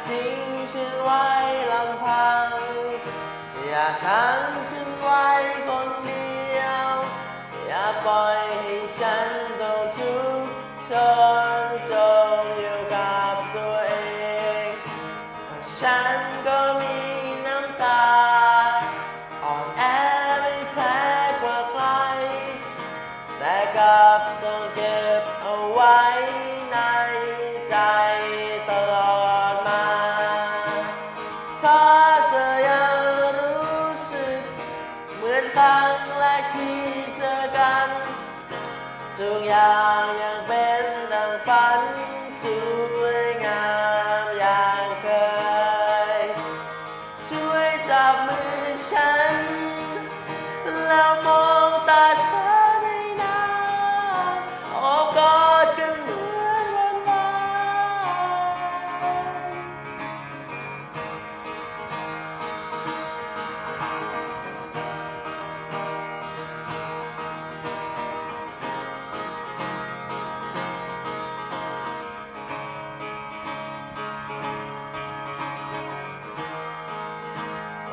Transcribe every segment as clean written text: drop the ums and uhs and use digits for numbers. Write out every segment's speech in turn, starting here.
ทิ้งฉันไว้ลำพังอย่าขังฉันไว้คนเดียวอย่าปล่อยให้ฉันต้องทุกข์ทนจมอยู่กับตัวเองเพราะฉันก็มีน้ำตาอ่อนแอไม่แพ้กว่าใครแต่กลับต้องเก็บเอาไว้ในใจตลอดมาถ้าเธอยังรู้สึกเหมือนครั้งแรกที่เจอกันทุกอย่างยังเป็นดังฝันสวยงามอย่างเคยช่วยจับมือฉันแล้วมองตาฉันให้นานโอบกอดกันเหมือนวันนั้น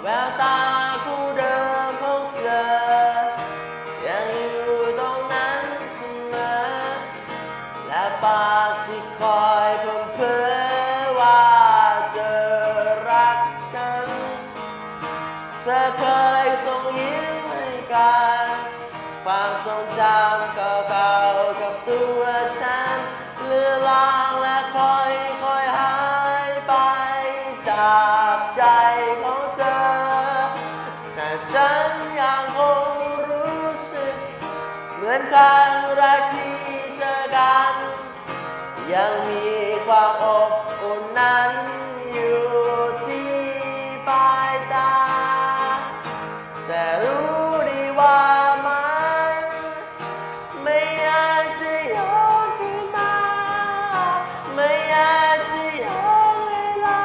แววตาคู่เดิมของเธอยังอยู่ตรงนั้นเสมอและปากที่คอยพร่ำเพ้อว่าเธอรักฉันเธอเคยส่งยิ้มให้กันความทรงจำเก่าๆกับตัวฉันเลือนลางและค่อยๆหายไปจากใจของเธอแต่ฉันยังคงรู้สึกเหมือนครั้งแรกที่เจอกันยังมีความอบอุ่นนั้นอยู่ที่ปลายตาแต่รู้ดีว่ามันไม่อยากจะย้อนคืนมาไม่อยากจะย้อนเวลา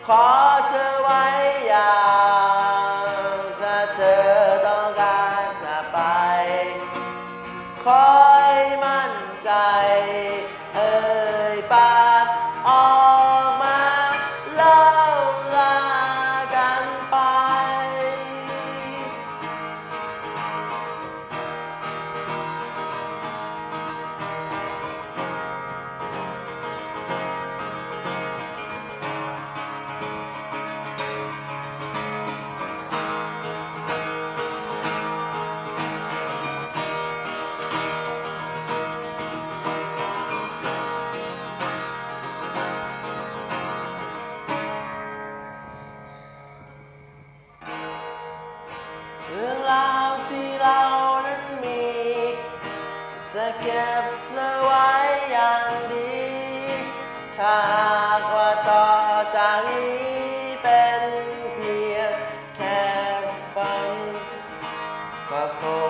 ขอเธอไว้อย่างถ้าเธอต้องการจะไปคอยมั่นใจเอ่ยปากออกมาเล่าลากันไปเรื่องราวที่เรานั้นมีจะเก็บเธอไว้อย่างดีถ้าหากว่าต่อจากนี้เป็นเพียงแค่ฝันก็คง